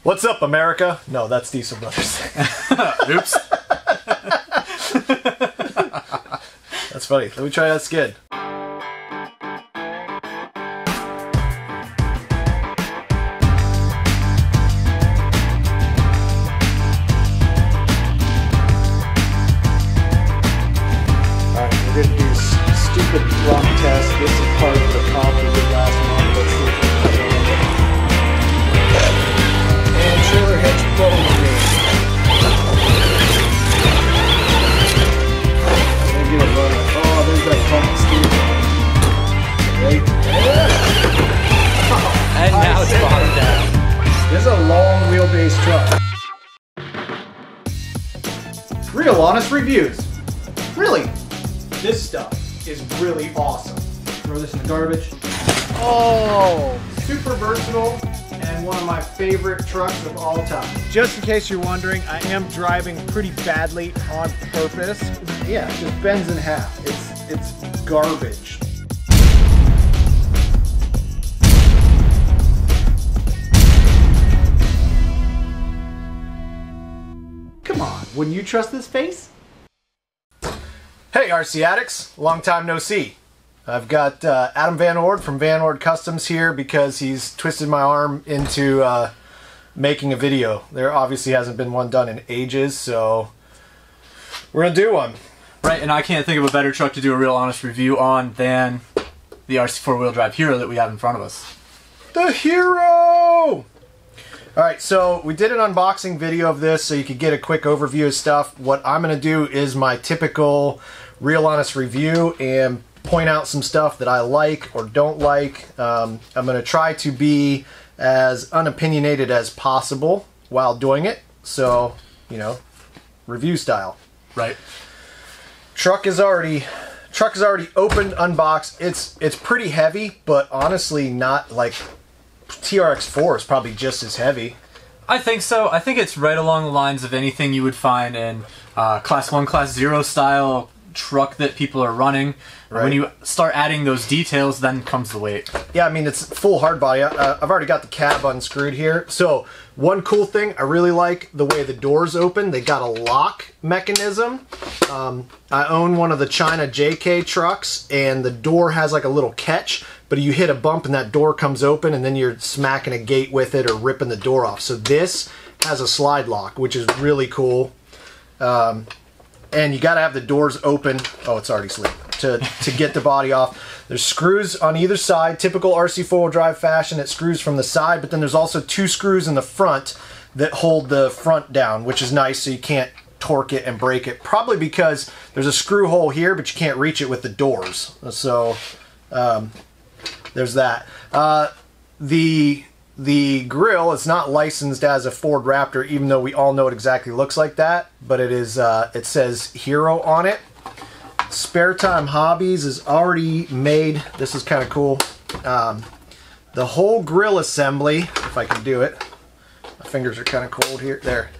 What's up, America? No, that's Diesel Brothers. Oops. That's funny. Let me try that skid. Alright, we're going to do stupid block test. This is part of the comp we did last month. Let's see if we can get it. And trailer hitch blowing me. I'm going to get it running. Oh, there's that pump steer. Right? Yeah. And now it's bottomed down. This is a long wheelbase truck. Real honest reviews. Really, this stuff is really awesome. Throw this in the garbage. Oh, super versatile and one of my favorite trucks of all time. Just in case you're wondering, I am driving pretty badly on purpose. Yeah, it just bends in half. It's garbage. Come on, wouldn't you trust this face? Hey RC addicts, long time no see. I've got Adam VanOrd from VanOrd Customs here because he's twisted my arm into making a video. There obviously hasn't been one done in ages, so we're gonna do one. Right, and I can't think of a better truck to do a real honest review on than the RC4 Drive Hero that we have in front of us. The Hero! Alright, so we did an unboxing video of this so you could get a quick overview of stuff. What I'm going to do is my typical real honest review and point out some stuff that I like or don't like. I'm going to try to be as unopinionated as possible while doing it. So, you know, review style. Right. Truck is already opened, unboxed. It's pretty heavy, but honestly not like TRX4 is probably just as heavy. I think so. I think it's right along the lines of anything you would find in Class 1, Class 0 style truck that people are running. Right. When you start adding those details, then comes the weight. Yeah, I mean, it's full hard body. I've already got the cab unscrewed here. So one cool thing, I really like the way the doors open. They got a lock mechanism. I own one of the China JK trucks, and the door has like a little catch, but you hit a bump and that door comes open, and then you're smacking a gate with it or ripping the door off. So this has a slide lock, which is really cool. And you got to have the doors open. Oh, it's already asleep. To get the body off. There's screws on either side, typical RC4 drive fashion. It screws from the side, but then there's also 2 screws in the front that hold the front down, which is nice so you can't torque it and break it. Probably because there's a screw hole here, but you can't reach it with the doors. So there's that. The grill is not licensed as a Ford Raptor, even though we all know it exactly looks like that, but it is. It says Hero on it. Spare Time Hobbies is already made. This is kind of cool. The whole grill assembly, if I can do it. My fingers are kind of cold here. There.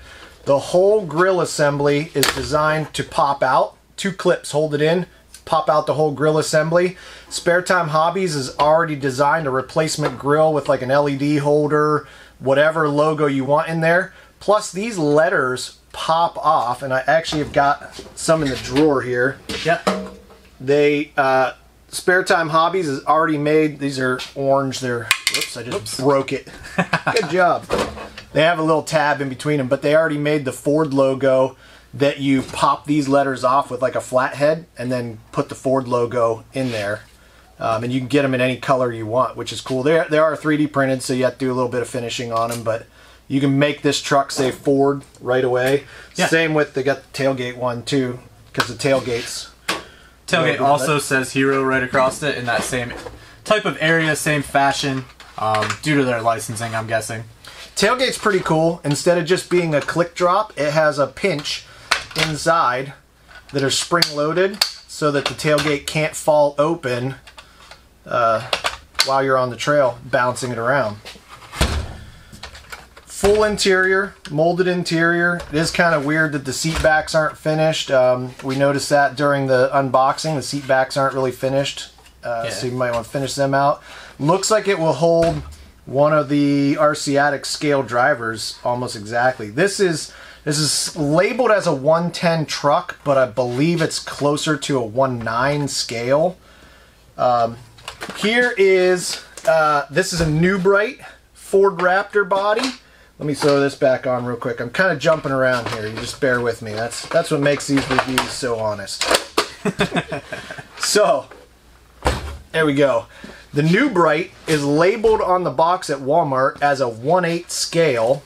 The whole grill assembly is designed to pop out. 2 clips hold it in. Pop out the whole grill assembly. Spare Time Hobbies is already designed a replacement grill with like an LED holder, whatever logo you want in there. Plus these letters pop off, and I actually have got some in the drawer here. Yep. They Spare Time Hobbies is already made. These are orange. They're whoops, I just broke it. Good job. They have a little tab in between them, but they already made the Ford logo that you pop these letters off with like a flathead and then put the Ford logo in there. And you can get them in any color you want, which is cool. They are 3D printed, so you have to do a little bit of finishing on them, but you can make this truck say Ford right away. Yeah. Same with, they got the tailgate one too, because the tailgate also says Hero right across it in that same type of area, same fashion, due to their licensing, I'm guessing. Tailgate's pretty cool. Instead of just being a click drop, it has a pinch inside that are spring loaded so that the tailgate can't fall open while you're on the trail bouncing it around. Full interior, molded interior. It is kind of weird that the seat backs aren't finished. We noticed that during the unboxing. The seat backs aren't really finished, so you might want to finish them out. Looks like it will hold one of the RC Addict scale drivers almost exactly. This is labeled as a 110 truck, but I believe it's closer to a 1.9 scale. Here is, this is a New Bright Ford Raptor body. Let me throw this back on real quick. I'm kind of jumping around here. You just bear with me. That's what makes these reviews so honest. So, there we go. The New Bright is labeled on the box at Walmart as a 1/8 scale.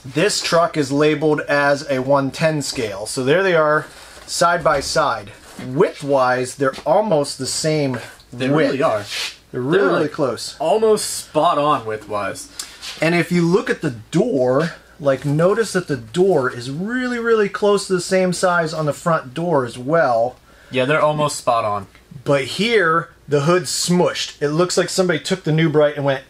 This truck is labeled as a 110 scale. So there they are, side by side. Width-wise, they're almost the same They width. really are. They're really like close. Almost spot on width-wise. And if you look at the door, like notice that the door is really, really close to the same size on the front door as well. Yeah, they're almost spot on. But here, the hood's smushed. It looks like somebody took the New Bright and went,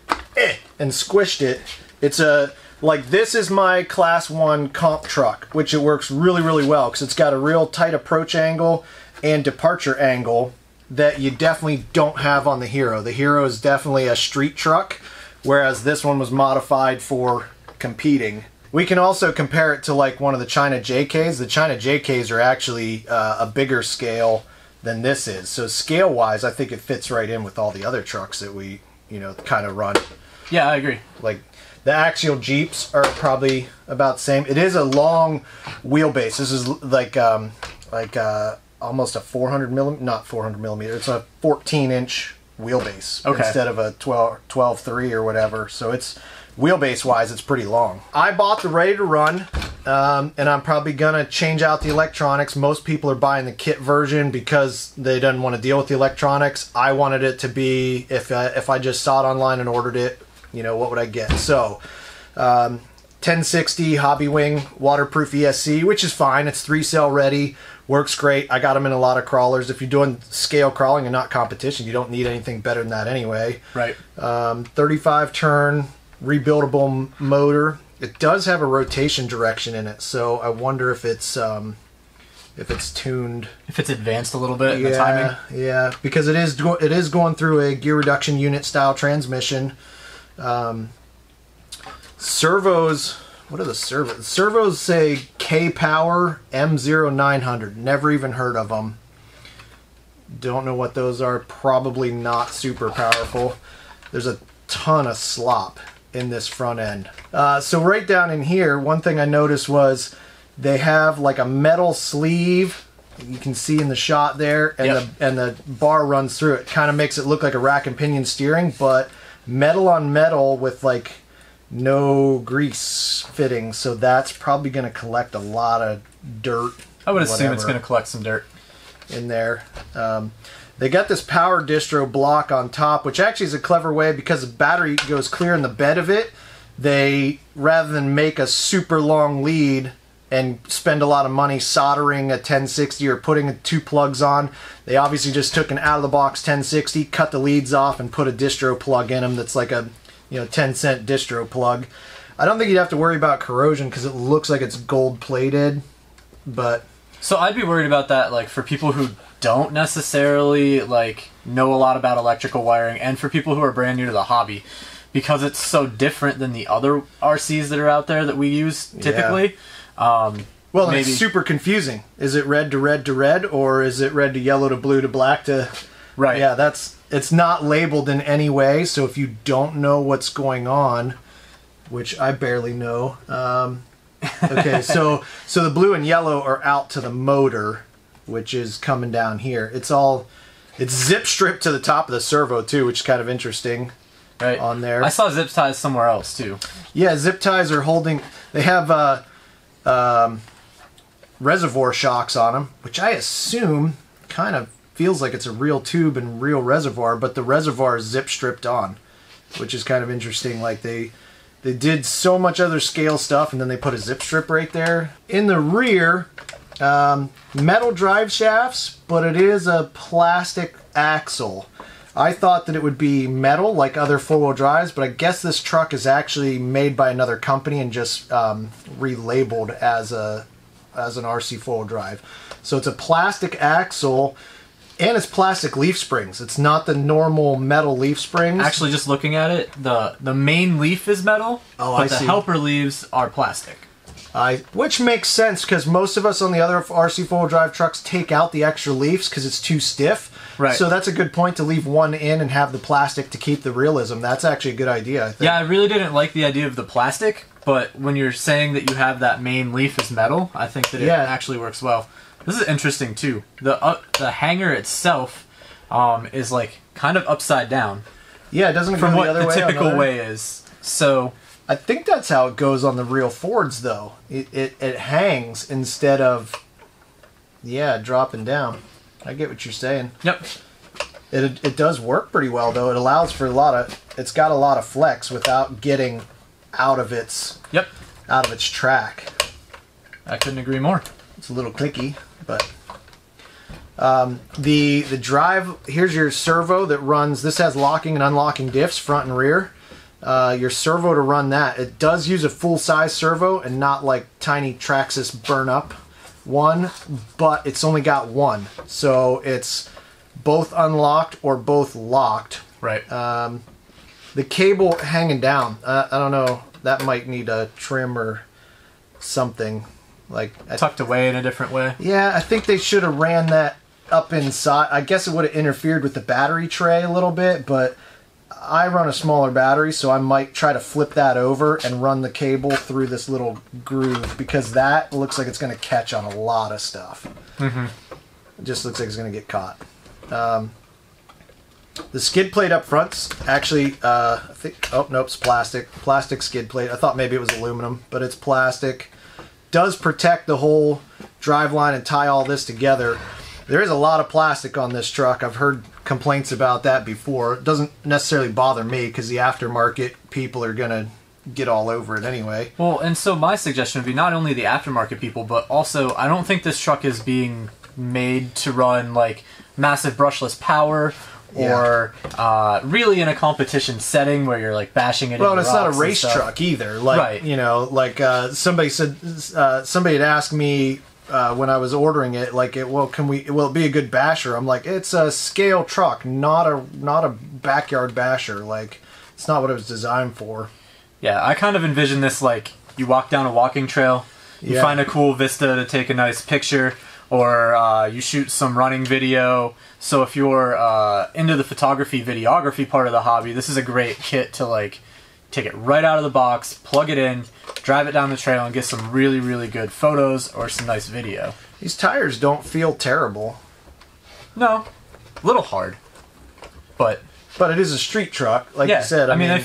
and squished it. It's a... Like, this is my Class 1 comp truck, which it works really, really well because it's got a real tight approach angle and departure angle that you definitely don't have on the Hero. The Hero is definitely a street truck, whereas this one was modified for competing. We can also compare it to like one of the China JKs. The China JKs are actually a bigger scale than this is. So scale-wise, I think it fits right in with all the other trucks that we, kind of run. Yeah, I agree. Like, the axial Jeeps are probably about the same. It is a long wheelbase. This is like almost a 400 millimeter, not 400 millimeter. It's a 14-inch wheelbase instead of a 12.3 or whatever. So it's wheelbase-wise, it's pretty long. I bought the ready to run, and I'm probably gonna change out the electronics. Most people are buying the kit version because they didn't want to deal with the electronics. I wanted it to be, if I just saw it online and ordered it, what would I get? So, 1060 Hobby Wing waterproof ESC, which is fine. It's 3-cell ready, works great. I got them in a lot of crawlers. If you're doing scale crawling and not competition, you don't need anything better than that anyway. Right. 35 turn rebuildable motor. It does have a rotation direction in it, so I wonder if it's tuned. If it's advanced a little bit in the timing. Yeah, because it is going through a gear reduction unit style transmission. Servos, what are the servos? Servos say K-Power M0900. Never even heard of them. Don't know what those are. Probably not super powerful. There's a ton of slop in this front end. So right down in here, one thing I noticed was they have like a metal sleeve. You can see in the shot there, and the bar runs through it. Kind of makes it look like a rack and pinion steering, but metal on metal with like no grease fitting, so that's probably going to collect a lot of dirt. I would assume it's going to collect some dirt in there. They got this power distro block on top, which actually is a clever way because the battery goes clear in the bed of it. They, rather than make a super long lead and spend a lot of money soldering a 1060 or putting 2 plugs on, they obviously just took an out-of-the-box 1060, cut the leads off, and put a distro plug in them that's like a 10-cent distro plug. I don't think you'd have to worry about corrosion because it looks like it's gold-plated, but... So I'd be worried about that, like, for people who don't necessarily, like, know a lot about electrical wiring, and for people who are brand new to the hobby, because it's so different than the other RCs that are out there that we use typically. Yeah. Well, and it's super confusing. Is it red to red to red, or is it red to yellow to blue to black to... Right. Yeah, it's not labeled in any way, so if you don't know what's going on, which I barely know... okay, so the blue and yellow are out to the motor, which is coming down here. It's zip stripped to the top of the servo, too, which is kind of interesting. Right. On there. I saw zip ties somewhere else, too. Yeah, zip ties are holding... They have... reservoir shocks on them, which I assume kind of feels like it's a real tube and real reservoir, but the reservoir is zip stripped on, which is kind of interesting. Like they did so much other scale stuff and then they put a zip strip right there. In the rear, metal drive shafts, but it is a plastic axle. I thought that it would be metal like other four-wheel drives, but I guess this truck is actually made by another company and just relabeled as an RC4WD drive. So it's a plastic axle, And it's plastic leaf springs. It's not the normal metal leaf springs. Actually, just looking at it, the main leaf is metal, but the helper leaves are plastic. Which makes sense, because most of us on the other RC four-wheel drive trucks take out the extra leaves because it's too stiff. Right. So that's a good point to leave one in and have the plastic to keep the realism. That's actually a good idea, I think. Yeah, I really didn't like the idea of the plastic, but when you're saying that you have that main leaf as metal, I think that it actually works well. This is interesting too. The hanger itself is like kind of upside down. Yeah, it doesn't go the other way. From what the typical way is. So I think that's how it goes on the real Fords, though. It hangs instead of dropping down. I get what you're saying. Yep. It does work pretty well, though. It allows for it's got a lot of flex without getting out of its track. I couldn't agree more. It's a little clicky, but the drive, here's your servo that runs. This has locking and unlocking diffs, front and rear. Your servo to run that. It does use a full-size servo and not like tiny Traxxas burn up one, but it's only got one, so it's both unlocked or both locked. Right. The cable hanging down, I don't know, that might need a trim or something. Like tucked away in a different way. Yeah, I think they should have ran that up inside. I guess it would have interfered with the battery tray a little bit, but I run a smaller battery, so I might try to flip that over and run the cable through this little groove, because that looks like it's going to catch on a lot of stuff. Mm-hmm. It just looks like it's going to get caught. The skid plate up front's actually, I think, oh, nope, it's plastic. Plastic skid plate. I thought maybe it was aluminum, but it's plastic. Does protect the whole driveline and tie all this together. There is a lot of plastic on this truck. I've heard complaints about that before. It doesn't necessarily bother me because the aftermarket people are going to get all over it anyway. Well, and so my suggestion would be not only the aftermarket people, but also I don't think this truck is being made to run like massive brushless power or really in a competition setting where you're like bashing it. Well, it's not a race truck either. Like, right. You know, like somebody said, somebody had asked me when I was ordering it, like, will it be a good basher? I'm like, it's a scale truck, not a backyard basher. Like, it's not what it was designed for. Yeah, I kind of envision this like you walk down a walking trail, you find a cool vista to take a nice picture, or you shoot some running video. So if you're into the photography, videography part of the hobby, this is a great kit to like take it right out of the box, plug it in, drive it down the trail, and get some really, really good photos or some nice video. These tires don't feel terrible. No, a little hard, but it is a street truck, like you said. I mean, they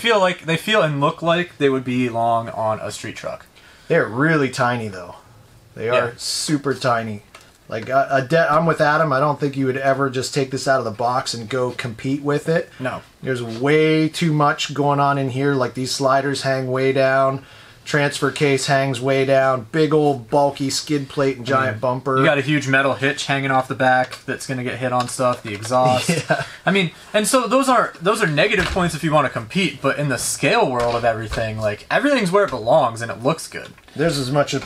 feel and look like they would belong on a street truck. They're really tiny, though. They are super tiny. Like, I'm with Adam. I don't think you would ever just take this out of the box and go compete with it. No. There's way too much going on in here. Like, these sliders hang way down. Transfer case hangs way down. Big old bulky skid plate and giant bumper. You got a huge metal hitch hanging off the back that's going to get hit on stuff. The exhaust. Yeah. I mean, and so those are negative points if you want to compete. But in the scale world of everything, like everything's where it belongs and it looks good. There's as much a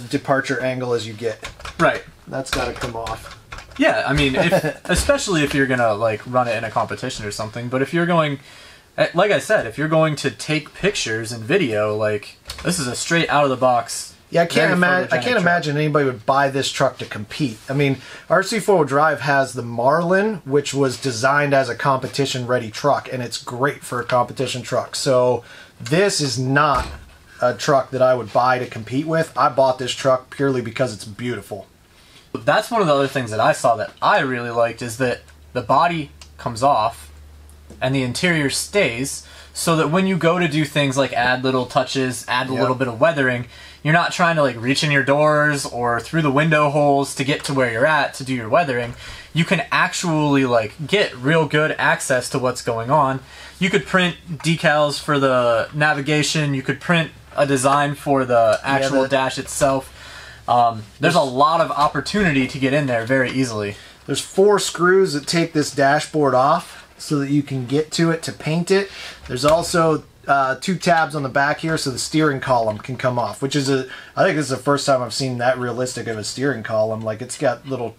departure angle as you get. Right. That's got to come off. Yeah, I mean, especially if you're gonna like run it in a competition or something. But if you're going, like I said, if you're going to take pictures and video, like this is a straight out of the box. Yeah, I can't imagine anybody would buy this truck to compete. I mean, RC4WD Drive has the Marlin, which was designed as a competition-ready truck, and it's great for a competition truck. So this is not a truck that I would buy to compete with. I bought this truck purely because it's beautiful. That's one of the other things that I saw that I really liked is that the body comes off and the interior stays, so that when you go to do things like add little touches, add a little bit of weathering, you're not trying to like reach in your doors or through the window holes to get to where you're at to do your weathering. You can actually like get real good access to what's going on. You could print decals for the navigation, you could print a design for the actual dash itself. There's a lot of opportunity to get in there very easily. There's 4 screws that take this dashboard off so that you can get to it to paint it. There's also 2 tabs on the back here so the steering column can come off, which is I think this is the first time I've seen that realistic of a steering column. Like, it's got little,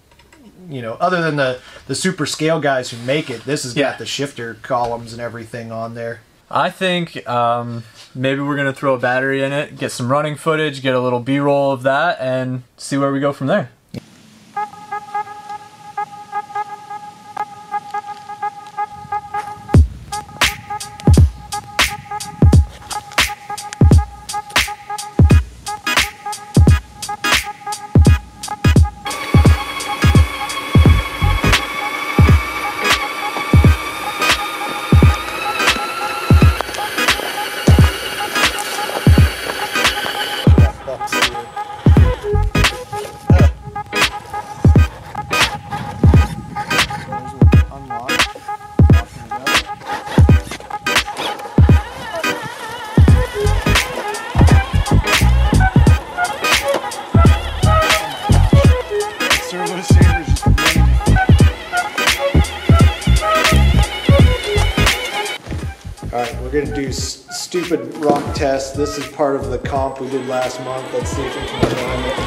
you know, other than the super scale guys who make it, this has got the shifter columns and everything on there. I think maybe we're going to throw a battery in it, get some running footage, get a little B-roll of that, and see where we go from there. We're gonna do stupid rock test. This is part of the comp we did last month. Let's see if we can run it.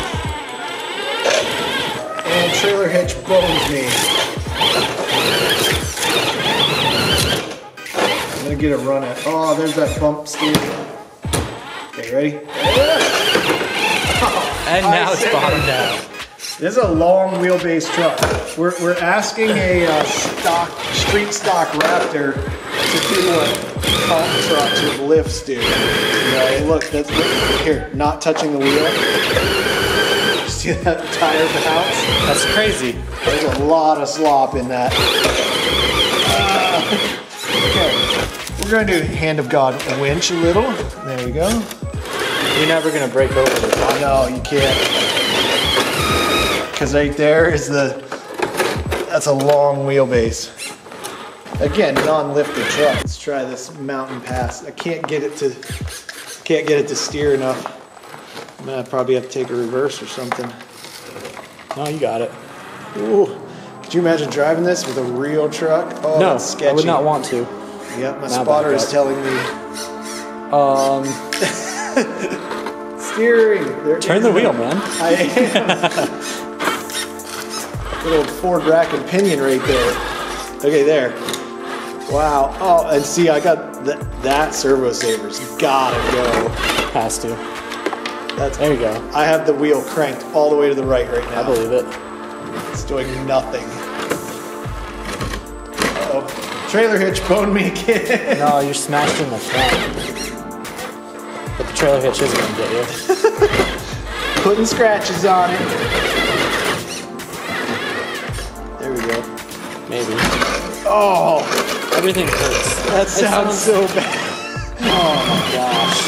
And trailer hitch bones me. I'm gonna get a run at. Oh, there's that bump steer. Okay, ready? And now it's bottomed out. This is a long wheelbase truck. We're asking a street stock Raptor to do what comp trucks with lifts do. You know, look, that's here, not touching the wheel. See that tire bounce? That's crazy. There's a lot of slop in that. Okay, we're going to do hand of God winch a little. There we go. You're never going to break over the top. No, you can't. Because right there is that's a long wheelbase. Again, non-lifted truck. Let's try this mountain pass. I can't get it to steer enough. I'm gonna probably have to take a reverse or something. No, you got it. Ooh, could you imagine driving this with a real truck? Oh, no, that's sketchy. I would not want to. Yep, my spotter is telling me. Steering. Turn the wheel, man. I am. Little Ford rack and pinion right there. Okay, there. Wow. Oh, and see, I got that servo saver's gotta go. Has to. There you go. I have the wheel cranked all the way to the right now. I believe it. It's doing nothing. Uh-oh. Trailer hitch boned me again. No, you're smashed in the front. But the trailer hitch isn't gonna get you. Putting scratches on it. There we go. Maybe. Oh, everything hurts. That sounds so bad. Oh my gosh.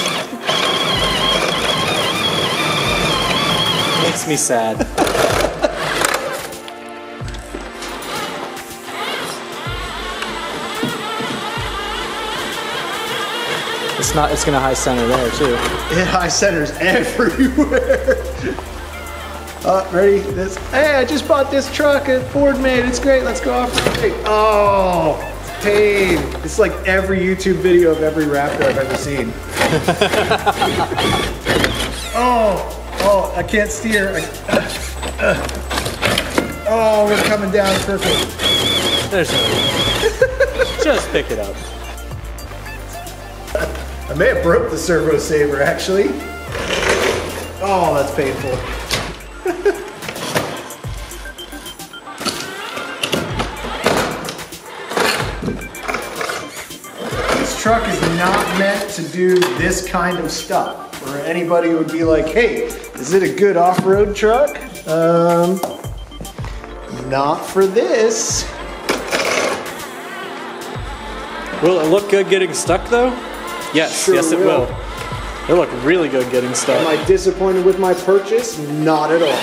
Makes me sad. It's gonna high center there too. It high centers everywhere. Ready? Hey, I just bought this truck at Ford made. It's great. Let's go off-road. Oh, pain. It's like every YouTube video of every Raptor I've ever seen. Oh, I can't steer. Oh, we're coming down perfect. There's no just pick it up. I may have broke the servo saver actually. Oh, that's painful. This truck is not meant to do this kind of stuff. Or anybody would be like, hey, is it a good off-road truck? Not for this. Will it look good getting stuck though? Yes, Sure yes it will. It'll look really good getting stuck. Am I disappointed with my purchase? Not at all.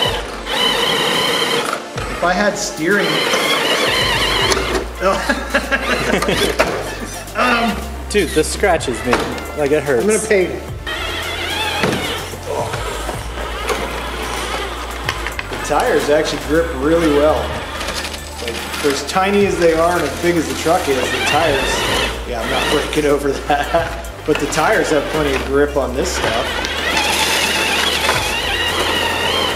If I had steering... Dude, the scratches, man. Like it hurts. I'm gonna paint it. The tires actually grip really well. Like, for as tiny as they are and as big as the truck is, the tires... Yeah, I'm not breaking over that. But the tires have plenty of grip on this stuff.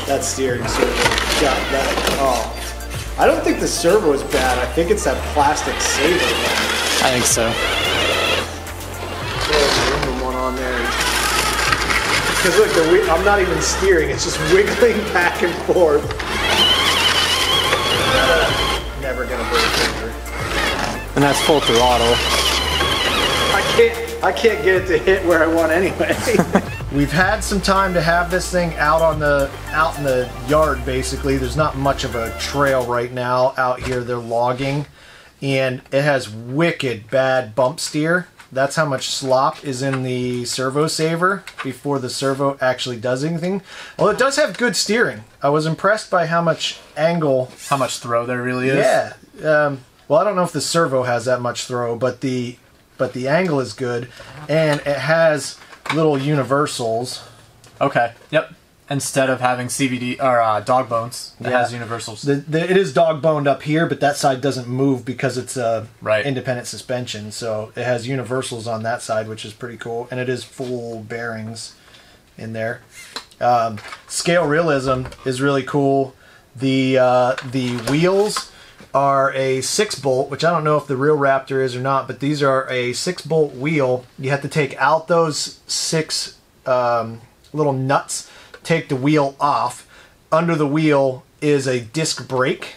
That steering circle got that. Oh, I don't think the servo is bad. I think it's that plastic saver. I think so. Throw an aluminum one on there. Because look, I'm not even steering. It's just wiggling back and forth. Never gonna break over. And that's full throttle. I can't get it to hit where I want anyway. We've had some time to have this thing out in the yard. Basically, there's not much of a trail right now out here. They're logging, and it has wicked bad bump steer. That's how much slop is in the servo saver before the servo actually does anything. Well, it does have good steering. I was impressed by how much angle, how much throw there really is. Yeah. Well, I don't know if the servo has that much throw, but the angle is good, and it has little universals. Okay. Yep. Instead of having CVD or dog bones, it has universals. It is dog boned up here, but that side doesn't move because it's a independent suspension. So it has universals on that side, which is pretty cool, and it is full bearings in there. Scale realism is really cool. The wheels are a 6-bolt, which I don't know if the real Raptor is or not, but these are a 6-bolt wheel. You have to take out those 6 little nuts, take the wheel off. Under the wheel is a disc brake.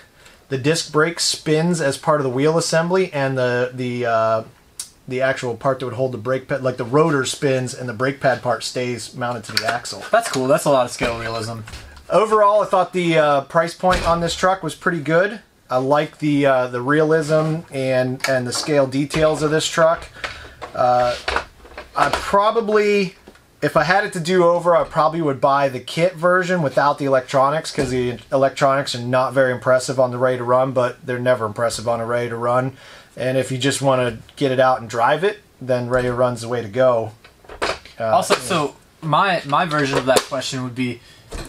The disc brake spins as part of the wheel assembly, and the actual part that would hold the brake pad, like the rotor, spins, and the brake pad part stays mounted to the axle. That's cool. That's a lot of scale realism. Overall, I thought the price point on this truck was pretty good. I like the realism and the scale details of this truck. I probably, if I had it to do over, I probably would buy the kit version without the electronics, because the electronics are not very impressive on the ready to run, but they're never impressive on a ready to run. And if you just want to get it out and drive it, then ready to run's the way to go. Also, so my version of that question would be,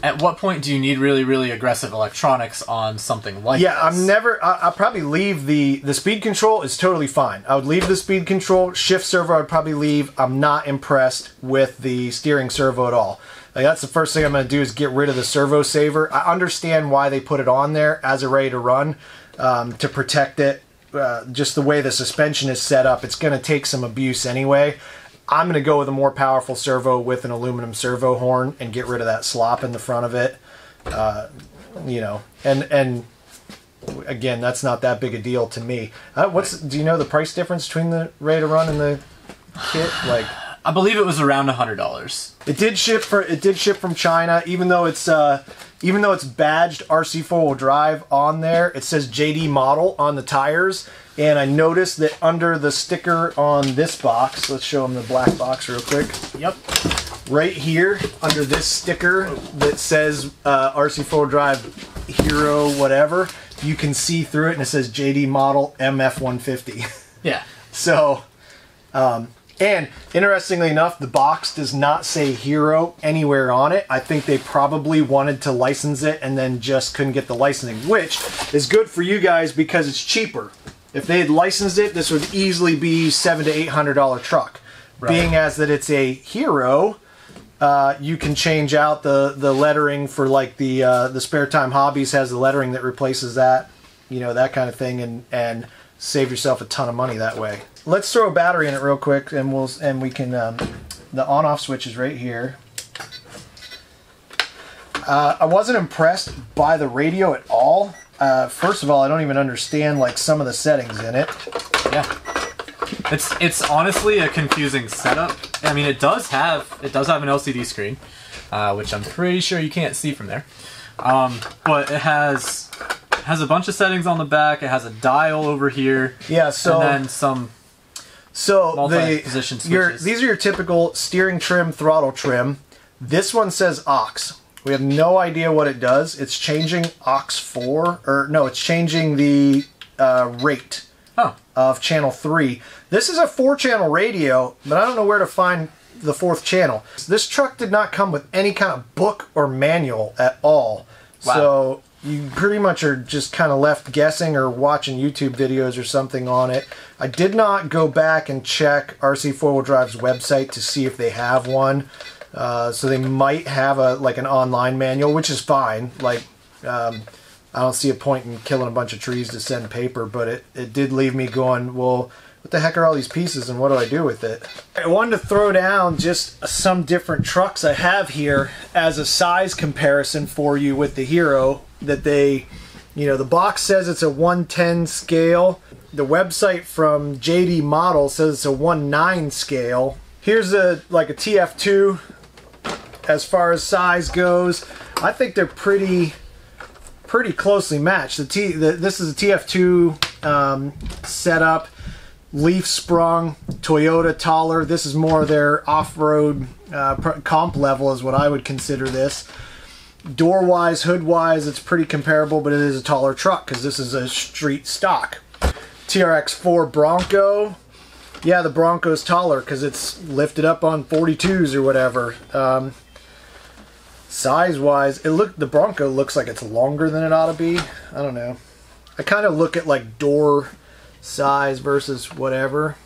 at what point do you need really, really aggressive electronics on something like this? I'll probably leave the speed control is totally fine. I would leave the speed control. Shift servo I'd probably leave. I'm not impressed with the steering servo at all. Like, that's the first thing I'm going to do, is get rid of the servo saver. I understand why they put it on there as a ready to run, to protect it. Just the way the suspension is set up, it's going to take some abuse anyway. I'm going to go with a more powerful servo with an aluminum servo horn and get rid of that slop in the front of it. You know, and again, that's not that big a deal to me. Do you know the price difference between the ready to run and the kit? Like, I believe it was around $100. It did ship from China, even though it's badged RC4WD drive on there. It says JD model on the tires. And I noticed that under the sticker on this box, let's show them the black box real quick. Yep. Right here, under this sticker that says RC4WD drive Hero whatever, you can see through it, and it says JD model MF150. Yeah. So, and interestingly enough, the box does not say Hero anywhere on it. I think they probably wanted to license it and then just couldn't get the licensing, which is good for you guys because it's cheaper. If they had licensed it, this would easily be $700 to $800 truck. Right. Being as that it's a Hero, you can change out the lettering for, like, the Spare Time Hobbies has the lettering that replaces that, you know, that kind of thing, and save yourself a ton of money that way. Let's throw a battery in it real quick, and we can the on-off switch is right here. I wasn't impressed by the radio at all. First of all, I don't even understand, like, some of the settings in it. Yeah, it's honestly a confusing setup. I mean, it does have an LCD screen, which I'm pretty sure you can't see from there. But it has a bunch of settings on the back. It has a dial over here. Yeah, so and then some multi-position switches. These are your typical steering trim, throttle trim. This one says aux. We have no idea what it does. It's changing aux 4, or no, it's changing the rate of channel 3. This is a 4-channel radio, but I don't know where to find the 4th channel. This truck did not come with any kind of book or manual at all. Wow. So you pretty much are just kind of left guessing or watching YouTube videos or something on it. I did not go back and check RC4WD Drive's website to see if they have one. So they might have an online manual, which is fine. Like, I don't see a point in killing a bunch of trees to send paper, but it did leave me going, well, what the heck are all these pieces and what do I do with it? I wanted to throw down just some different trucks I have here as a size comparison for you with the Hero that they, you know, the box says it's a 110 scale. The website from JD Models says it's a 1/9 scale. Here's like a TF2 as far as size goes. I think they're pretty closely matched. This is a TF2 setup, leaf sprung, Toyota taller. This is more their off-road comp level is what I would consider this. Door-wise, hood-wise, it's pretty comparable, but it is a taller truck because this is a street stock. TRX4 Bronco. Yeah, the Bronco's taller because it's lifted up on 42s or whatever. Size-wise, the Bronco looks like it's longer than it ought to be. I don't know. I kind of look at like door size versus whatever.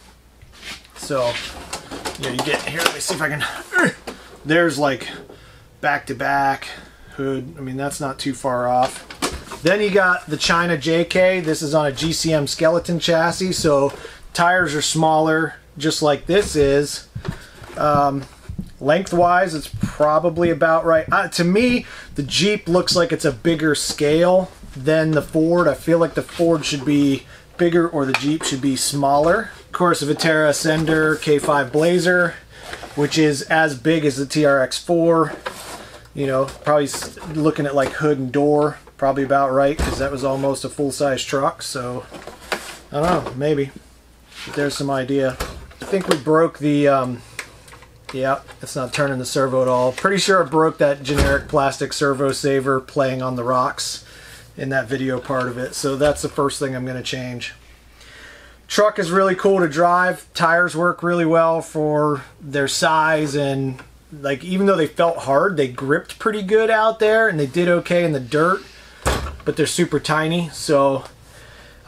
So, yeah, you get here. Let me see if I can. There's like back-to-back hood. I mean, that's not too far off. Then you got the China JK. This is on a GCM skeleton chassis, so tires are smaller, just like this is. Lengthwise, it's probably about right. To me, the Jeep looks like it's a bigger scale than the Ford. I feel like the Ford should be bigger or the Jeep should be smaller. Of course, a Viterra Ascender K5 Blazer, which is as big as the TRX4. You know, probably looking at like hood and door, probably about right, because that was almost a full-size truck. So, I don't know, maybe. But there's some idea. I think we broke the... yeah, it's not turning the servo at all. Pretty sure I broke that generic plastic servo saver playing on the rocks in that video part of it. So that's the first thing I'm going to change. Truck is really cool to drive. Tires work really well for their size, and like even though they felt hard, they gripped pretty good out there and they did okay in the dirt, but they're super tiny. So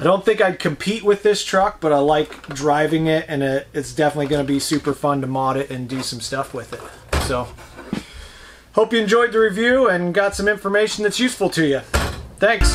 I don't think I'd compete with this truck, but I like driving it, and it's definitely going to be super fun to mod it and do some stuff with it. So, hope you enjoyed the review and got some information that's useful to you. Thanks!